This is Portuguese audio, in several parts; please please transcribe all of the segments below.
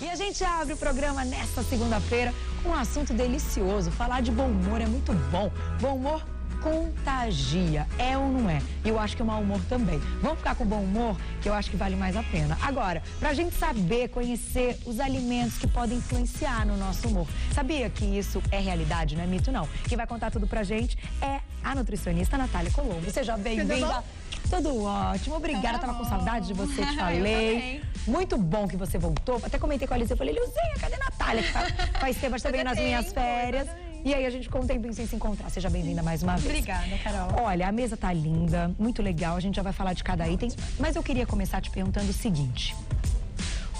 E a gente abre o programa nesta segunda-feira com um assunto delicioso. Falar de bom humor é muito bom. Bom humor contagia, é ou não é? E eu acho que o mau humor também. Vamos ficar com bom humor, que eu acho que vale mais a pena. Agora, pra gente saber, conhecer os alimentos que podem influenciar no nosso humor. Sabia que isso é realidade, não é mito não? Quem vai contar tudo pra gente é a nutricionista Natália Colombo. Seja bem-vinda. Tudo ótimo, obrigada. Tava com saudade de você, te falei. Muito bom que você voltou. Até comentei com a Alice, eu falei, Luzinha, cadê a Natália? Que faz tempo, também nas minhas férias. E aí a gente ficou um tempinho sem se encontrar. Seja bem-vinda mais uma vez. Obrigada, Carol. Olha, a mesa tá linda, muito legal. A gente já vai falar de cada item. Mas eu queria começar te perguntando o seguinte.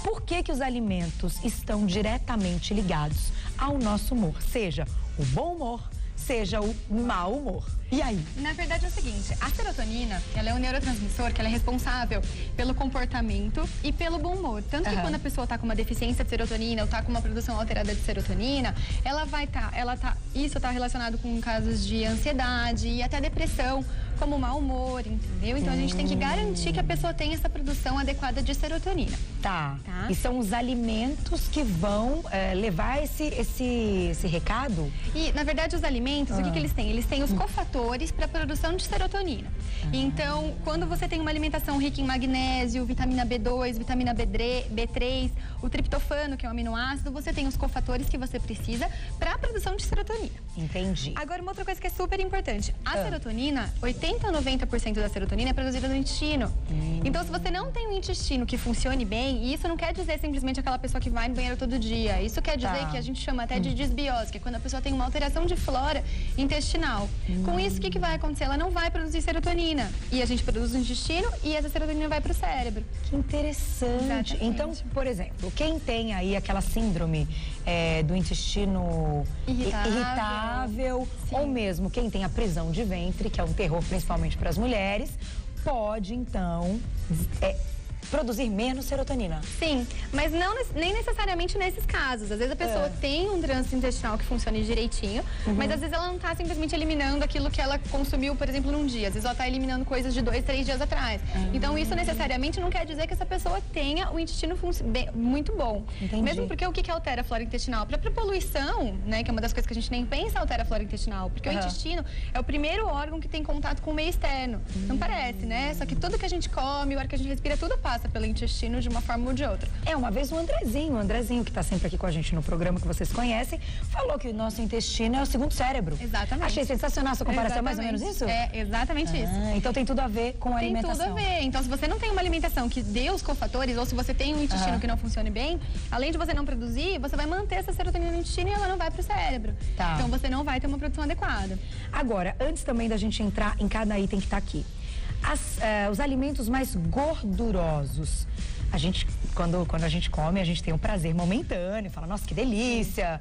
Por que os alimentos estão diretamente ligados ao nosso humor? Seja o bom humor, seja o mau humor. E aí? Na verdade é o seguinte, a serotonina, ela é um neurotransmissor que ela é responsável pelo comportamento e pelo bom humor. Tanto que quando a pessoa tá com uma deficiência de serotonina ou tá com uma produção alterada de serotonina, isso tá relacionado com casos de ansiedade e até depressão, como mau humor, entendeu? Então a gente tem que garantir que a pessoa tem essa produção adequada de serotonina. Tá. E são os alimentos que vão levar esse recado? E, na verdade, os alimentos, o que eles têm? Eles têm os cofatores para a produção de serotonina. Então, quando você tem uma alimentação rica em magnésio, vitamina B2, vitamina B3, o triptofano, que é um aminoácido, você tem os cofatores que você precisa para a produção de serotonina. Entendi. Agora, uma outra coisa que é super importante. A serotonina, 80 a 90% da serotonina é produzida no intestino. Então, se você não tem um intestino que funcione bem, e isso não quer dizer simplesmente aquela pessoa que vai no banheiro todo dia. Isso quer dizer que a gente chama até de disbiose, que é quando a pessoa tem uma alteração de flora intestinal. Com isso, o que vai acontecer? Ela não vai produzir serotonina. E a gente produz no intestino e essa serotonina vai para o cérebro. Que interessante. Exatamente. Então, por exemplo, quem tem aí aquela síndrome do intestino irritável ou mesmo quem tem a prisão de ventre, que é um terror principalmente para as mulheres, pode então produzir menos serotonina. Sim, mas nem necessariamente nesses casos. Às vezes a pessoa tem um trânsito intestinal que funciona direitinho, mas às vezes ela não está simplesmente eliminando aquilo que ela consumiu, por exemplo, num dia. Às vezes ela está eliminando coisas de 2, 3 dias atrás. Então isso necessariamente não quer dizer que essa pessoa tenha o intestino muito bom. Entendi. Mesmo porque o que altera a flora intestinal? A própria poluição, né, que é uma das coisas que a gente nem pensa, altera a flora intestinal. Porque o intestino é o primeiro órgão que tem contato com o meio externo. Não parece, né? Só que tudo que a gente come, o ar que a gente respira, tudo passa pelo intestino de uma forma ou de outra. Uma vez o Andrezinho, que está sempre aqui com a gente no programa, que vocês conhecem, falou que o nosso intestino é o segundo cérebro. Exatamente. Achei sensacional essa comparação, mais ou menos isso? É, exatamente isso. Então tem tudo a ver com a alimentação. Tem tudo a ver. Então, se você não tem uma alimentação que dê os cofatores, ou se você tem um intestino que não funcione bem, além de você não produzir, você vai manter essa serotonina no intestino e ela não vai pro cérebro. Então, você não vai ter uma produção adequada. Agora, antes também da gente entrar em cada item que tá aqui, os alimentos mais gordurosos. Quando a gente come, a gente tem um prazer momentâneo, fala, nossa, que delícia,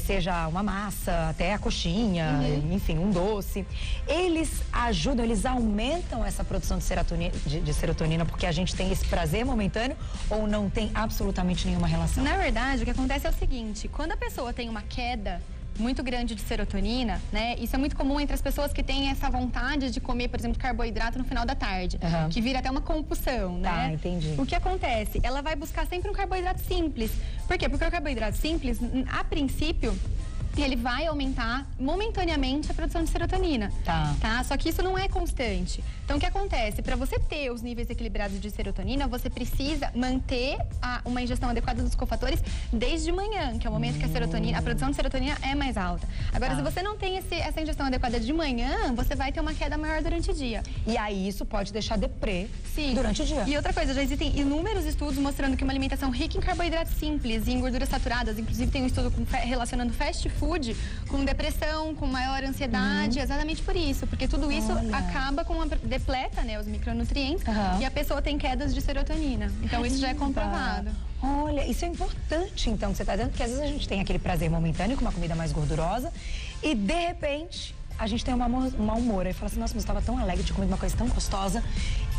seja uma massa, até a coxinha, enfim, um doce. Eles aumentam essa produção de serotonina porque a gente tem esse prazer momentâneo ou não tem absolutamente nenhuma relação? Na verdade, o que acontece é o seguinte, quando a pessoa tem uma queda muito grande de serotonina, né? Isso é muito comum entre as pessoas que têm essa vontade de comer, por exemplo, carboidrato no final da tarde, que vira até uma compulsão, né? Entendi. O que acontece? Ela vai buscar sempre um carboidrato simples. Por quê? Porque o carboidrato simples, a princípio, ele vai aumentar momentaneamente a produção de serotonina, tá? Só que isso não é constante. Então, o que acontece? Para você ter os níveis equilibrados de serotonina, você precisa manter uma ingestão adequada dos cofatores desde manhã, que é o momento que a produção de serotonina é mais alta. Agora, se você não tem essa ingestão adequada de manhã, você vai ter uma queda maior durante o dia. E aí, isso pode deixar deprê durante o dia. E outra coisa, já existem inúmeros estudos mostrando que uma alimentação rica em carboidratos simples e em gorduras saturadas, inclusive tem um estudo relacionando fast food com depressão, com maior ansiedade, exatamente por isso, porque tudo isso acaba com depleta, né, os micronutrientes e a pessoa tem quedas de serotonina. Então isso já é comprovado. Olha, isso é importante então que você está dizendo, porque às vezes a gente tem aquele prazer momentâneo com uma comida mais gordurosa e de repente a gente tem um mau humor. Aí fala assim, nossa, mas eu estava tão alegre de comer uma coisa tão gostosa.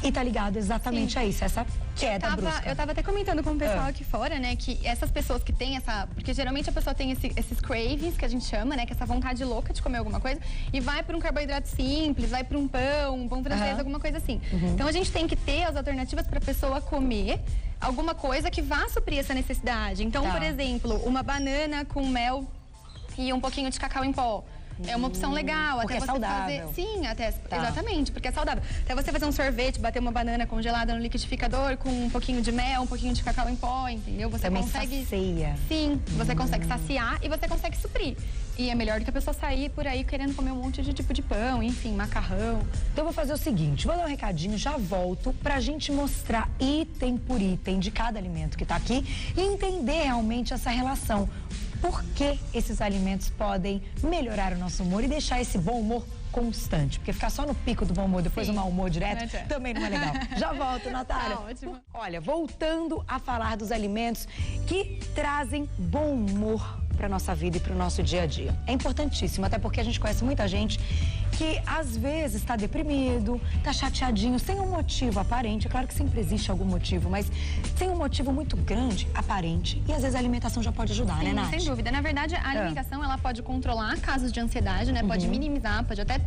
E tá ligado exatamente a isso, essa queda brusca. Eu tava até comentando com o pessoal aqui fora, né, que essas pessoas que têm essa... Porque geralmente a pessoa tem esses cravings, que a gente chama, né, que é essa vontade louca de comer alguma coisa, e vai para um carboidrato simples, vai para um pão francês, alguma coisa assim. Então a gente tem que ter as alternativas para a pessoa comer alguma coisa que vá suprir essa necessidade. Então, por exemplo, uma banana com mel e um pouquinho de cacau em pó. É uma opção legal, porque até você saudável. fazer. Sim, exatamente, porque é saudável. Até você fazer um sorvete, bater uma banana congelada no liquidificador com um pouquinho de mel, um pouquinho de cacau em pó, entendeu? Você também consegue. Sacia. Sim, você consegue saciar e você consegue suprir. E é melhor do que a pessoa sair por aí querendo comer um monte de tipo de pão, enfim, macarrão. Então eu vou fazer o seguinte, vou dar um recadinho, já volto pra gente mostrar item por item de cada alimento que tá aqui e entender realmente essa relação. Por que esses alimentos podem melhorar o nosso humor e deixar esse bom humor constante? Porque ficar só no pico do bom humor, depois o mau humor direto, também não é legal. Já volto, Natália. Tá ótimo. Olha, voltando a falar dos alimentos que trazem bom humor para nossa vida e para o nosso dia a dia. É importantíssimo, até porque a gente conhece muita gente que às vezes está deprimido, está chateadinho, sem um motivo aparente. É claro que sempre existe algum motivo, mas sem um motivo muito grande, aparente. E às vezes a alimentação já pode ajudar, né, Nath? Sem dúvida. Na verdade, a alimentação, ela pode controlar casos de ansiedade, né? Pode minimizar, pode até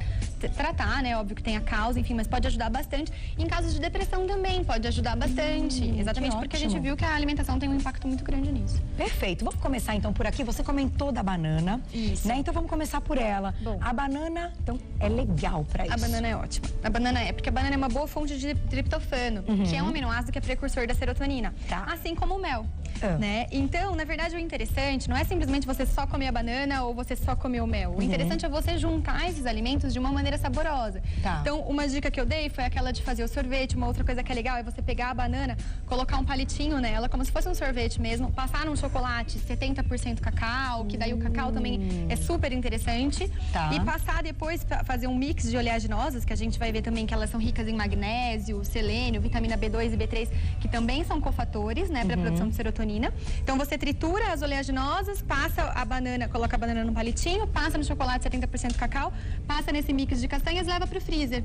tratar, né? Óbvio que tem a causa, enfim, mas pode ajudar bastante. Em casos de depressão também pode ajudar bastante. Exatamente porque a gente viu que a alimentação tem um impacto muito grande nisso. Perfeito. Vamos começar então por aqui. Você comentou da banana, né? Então vamos começar por ela. Bom, a banana, então, é legal para isso. A banana é ótima. A banana porque a banana é uma boa fonte de triptofano, que é um aminoácido que é precursor da serotonina, assim como o mel, né? Então, na verdade, o interessante não é simplesmente você só comer a banana ou você só comer o mel. O interessante é você juntar esses alimentos de uma maneira saborosa. Então, uma dica que eu dei foi aquela de fazer o sorvete. Uma outra coisa que é legal é você pegar a banana, colocar um palitinho nela, como se fosse um sorvete mesmo, passar num chocolate 70% cacau, que daí o cacau também é super interessante. E passar depois, fazer um mix de oleaginosas, que a gente vai ver também que elas são ricas em magnésio, selênio, vitamina B2 e B3, que também são cofatores, né, para a produção de serotonina. Então, você tritura as oleaginosas, passa a banana, coloca a banana num palitinho, passa no chocolate 70% cacau, passa nesse mix de castanhas e leva pro freezer.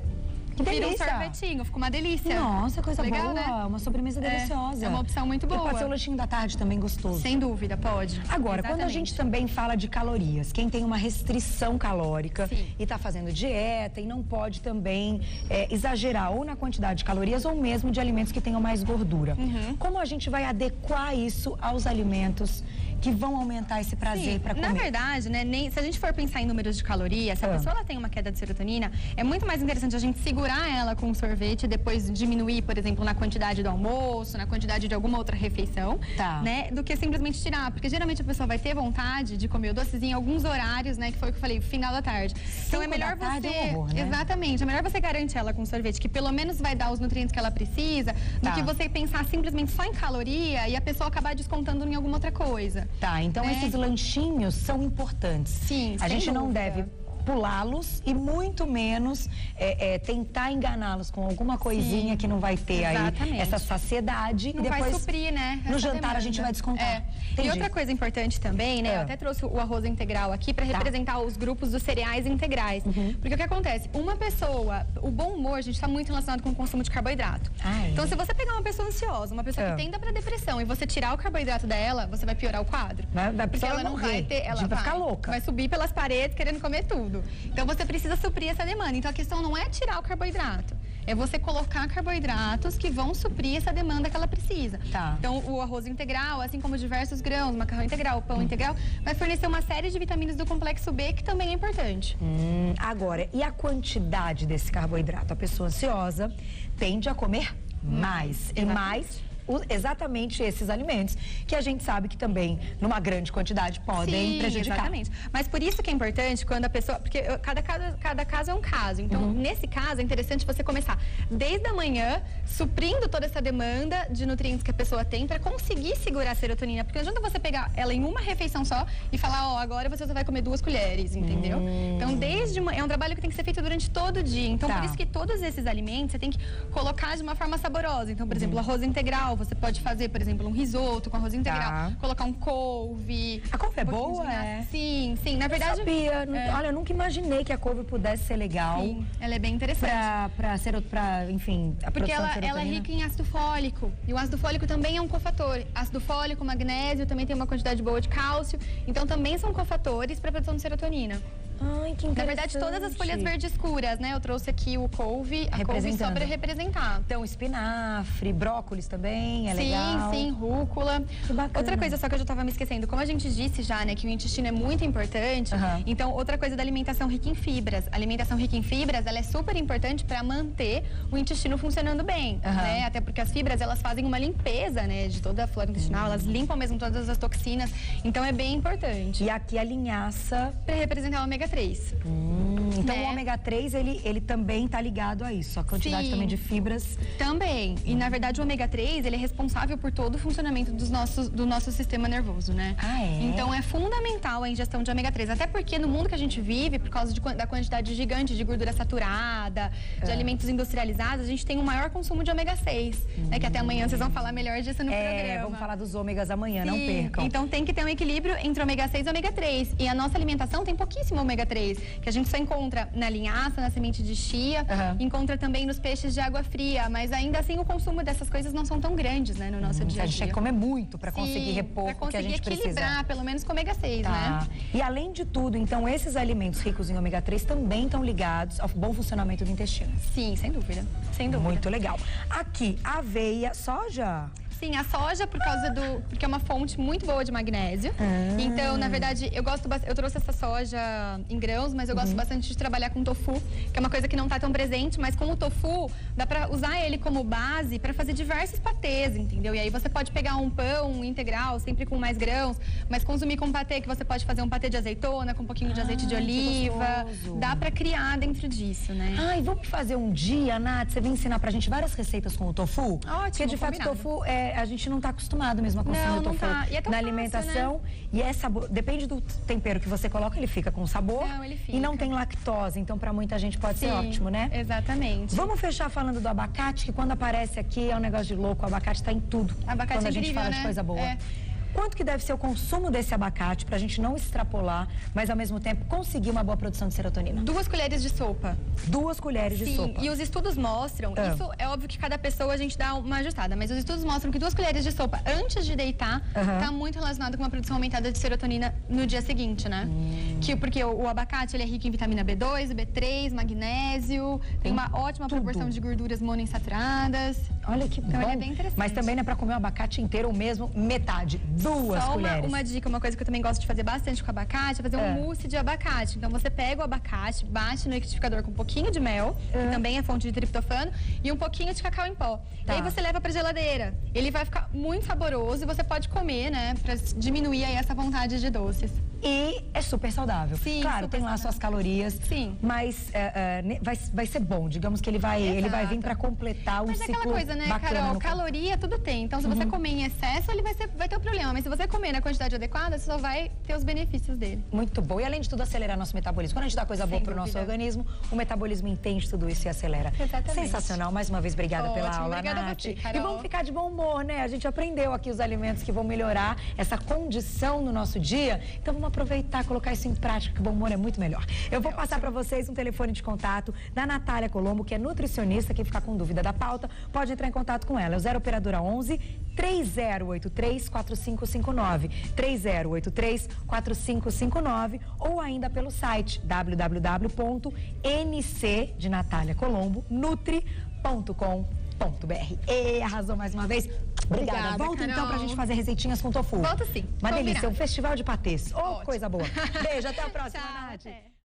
Que delícia. Vira um sorvetinho, fica uma delícia. Nossa, coisa legal, boa, né? Uma sobremesa deliciosa. É uma opção muito boa. E pode ser o lanchinho da tarde também gostoso. Sem dúvida, pode. Agora, quando a gente também fala de calorias, quem tem uma restrição calórica e está fazendo dieta e não pode também exagerar ou na quantidade de calorias ou mesmo de alimentos que tenham mais gordura. Como a gente vai adequar isso aos alimentos que vão aumentar esse prazer para comer? Na verdade, né, se a gente for pensar em números de calorias, se a pessoa ela tem uma queda de serotonina, é muito mais interessante a gente segurar ela com um sorvete e depois diminuir, por exemplo, na quantidade do almoço, na quantidade de alguma outra refeição, né, do que simplesmente tirar. Porque geralmente a pessoa vai ter vontade de comer o docezinho em alguns horários, né, que foi o que eu falei, final da tarde. Então é melhor você... É um horror, né? Exatamente. É melhor você garantir ela com sorvete, que pelo menos vai dar os nutrientes que ela precisa, do que você pensar simplesmente só em caloria e a pessoa acabar descontando em alguma outra coisa. Então esses lanchinhos são importantes. Sim, a gente não deve pulá-los e muito menos tentar enganá-los com alguma coisinha que não vai ter aí essa saciedade. Não e depois, vai suprir, né? No jantar a gente vai descontar. E outra coisa importante também, né? Eu até trouxe o arroz integral aqui para representar os grupos dos cereais integrais. Porque o que acontece? Uma pessoa, o bom humor, a gente está muito relacionado com o consumo de carboidrato. Então, se você pegar uma pessoa ansiosa, uma pessoa que tenda para depressão e você tirar o carboidrato dela, você vai piorar o quadro. Porque ela não vai ter, ela vai ficar louca. Vai subir pelas paredes querendo comer tudo. Então, você precisa suprir essa demanda. Então, a questão não é tirar o carboidrato. É você colocar carboidratos que vão suprir essa demanda que ela precisa. Então, o arroz integral, assim como diversos grãos, macarrão integral, pão integral, vai fornecer uma série de vitaminas do complexo B, que também é importante. Agora, e a quantidade desse carboidrato? A pessoa ansiosa tende a comer mais. E mais... exatamente esses alimentos, que a gente sabe que também, numa grande quantidade, podem prejudicar. Exatamente. Mas por isso que é importante quando a pessoa... Porque cada caso é um caso. Então, nesse caso, é interessante você começar desde a manhã, suprindo toda essa demanda de nutrientes que a pessoa tem para conseguir segurar a serotonina. Porque não adianta você pegar ela em uma refeição só e falar, agora você só vai comer 2 colheres, entendeu? Então, é um trabalho que tem que ser feito durante todo o dia. Então, por isso que todos esses alimentos você tem que colocar de uma forma saborosa. Então, por exemplo, arroz integral, você pode fazer, por exemplo, um risoto com arroz integral, colocar um couve. A couve é boa? Sim. Na verdade... Eu sabia. Olha, eu nunca imaginei que a couve pudesse ser legal. Sim, ela é bem interessante. Enfim, a porque ela é rica em ácido fólico. E o ácido fólico também é um cofator. Ácido fólico, magnésio, também tem uma quantidade boa de cálcio. Então, também são cofatores para a produção de serotonina. Ai, que interessante. Na verdade, todas as folhas verdes escuras, né? Eu trouxe aqui o couve, a couve só para representar. Então, espinafre, brócolis também, é legal. Sim, rúcula. Que bacana. Outra coisa só que eu já estava me esquecendo, como a gente disse já, né, que o intestino é muito importante, então outra coisa da alimentação rica em fibras. A alimentação rica em fibras, ela é super importante para manter o intestino funcionando bem, né? Até porque as fibras, elas fazem uma limpeza, né, de toda a flora intestinal, elas limpam mesmo todas as toxinas, então é bem importante. E aqui a linhaça... Para representar o ômega 3. Então o ômega 3, ele também está ligado a isso, a quantidade também de fibras. Também. E na verdade o ômega 3, ele é responsável por todo o funcionamento do nosso sistema nervoso, né? Então é fundamental a ingestão de ômega 3, até porque no mundo que a gente vive, por causa da quantidade gigante de gordura saturada, de alimentos industrializados, a gente tem um maior consumo de ômega 6, né? Que até amanhã vocês vão falar melhor disso no programa. Vamos falar dos ômegas amanhã, não percam. Então tem que ter um equilíbrio entre ômega 6 e ômega 3. E a nossa alimentação tem pouquíssimo ômega 3, que a gente só encontra na linhaça, na semente de chia, encontra também nos peixes de água fria, mas ainda assim o consumo dessas coisas não são tão grandes, né, no nosso dia a dia. A gente tem que comer muito para conseguir repor o que a gente precisa. Pra conseguir equilibrar, pelo menos com ômega 6, né? E além de tudo, então, esses alimentos ricos em ômega 3 também estão ligados ao bom funcionamento do intestino. Sim, sem dúvida. Sem dúvida. Muito legal. Aqui, aveia, soja... Sim, a soja porque é uma fonte muito boa de magnésio. Então, na verdade, eu trouxe essa soja em grãos, mas eu gosto bastante de trabalhar com tofu, que é uma coisa que não está tão presente, mas com o tofu dá para usar ele como base para fazer diversos patês, entendeu? E aí você pode pegar um pão integral, sempre com mais grãos, mas consumir com patê, que você pode fazer um patê de azeitona com um pouquinho de azeite de oliva. Dá para criar dentro disso, né? Ai, vamos fazer um dia, Nath, você vem ensinar pra gente várias receitas com o tofu? Ótimo, porque de fato o tofu a gente não está acostumado mesmo a consumir o tofu na alimentação. Né? E depende do tempero que você coloca, ele fica com sabor. Não, ele fica. E não tem lactose, então para muita gente pode ser ótimo, né? Exatamente. Vamos fechar falando do abacate, que quando aparece aqui é um negócio de louco, o abacate está em tudo. Abacate quando é incrível, a gente fala de coisa boa. Quanto que deve ser o consumo desse abacate pra gente não extrapolar, mas ao mesmo tempo conseguir uma boa produção de serotonina? 2 colheres de sopa. 2 colheres de sopa. E os estudos mostram, isso é óbvio que cada pessoa a gente dá uma ajustada, mas os estudos mostram que 2 colheres de sopa antes de deitar tá muito relacionado com uma produção aumentada de serotonina no dia seguinte, né? Porque o abacate ele é rico em vitamina B2, B3, magnésio, tem uma ótima proporção de gorduras monoinsaturadas. Olha que bom. Ele é bem interessante. Mas também não é pra comer o abacate inteiro ou mesmo metade. 2 colheres. Uma dica, uma coisa que eu também gosto de fazer bastante com abacate é fazer um mousse de abacate. Então você pega o abacate, bate no liquidificador com um pouquinho de mel, que também é fonte de triptofano, e um pouquinho de cacau em pó. E aí você leva pra geladeira. Ele vai ficar muito saboroso e você pode comer, né, pra diminuir aí essa vontade de doces. E é super saudável. Sim, claro, tem lá suas calorias. Sim. Mas vai ser bom. Digamos que ele vai vir para completar o ciclo. Mas é aquela coisa, né, Carol? Caloria, tudo tem. Então, se você comer em excesso, ele vai ter um problema. Mas se você comer na quantidade adequada, você só vai ter os benefícios dele. Muito bom. E além de tudo, acelerar nosso metabolismo. Quando a gente dá coisa boa pro nosso organismo, o metabolismo entende tudo isso e acelera. Exatamente. Sensacional. Mais uma vez, obrigada pela aula, obrigada Nath. a você, Carol. E vamos ficar de bom humor, né? A gente aprendeu aqui os alimentos que vão melhorar essa condição no nosso dia. Então, vamos aproveitar, colocar isso em prática, que o bom humor é muito melhor. Eu vou passar para vocês um telefone de contato da Natália Colombo, que é nutricionista. Quem ficar com dúvida da pauta, pode entrar em contato com ela. É o 0 operadora 11 3083 4559. 3083 4559 ou ainda pelo site www.nc de Natália Colombo nutri.com.br. Arrasou mais uma vez. Obrigada. Volta Carol. Então pra gente fazer receitinhas com tofu. Volta sim. Uma delícia, Combinado. um festival de patês. Coisa boa. Beijo, até a próxima, Tchau, Nath. até.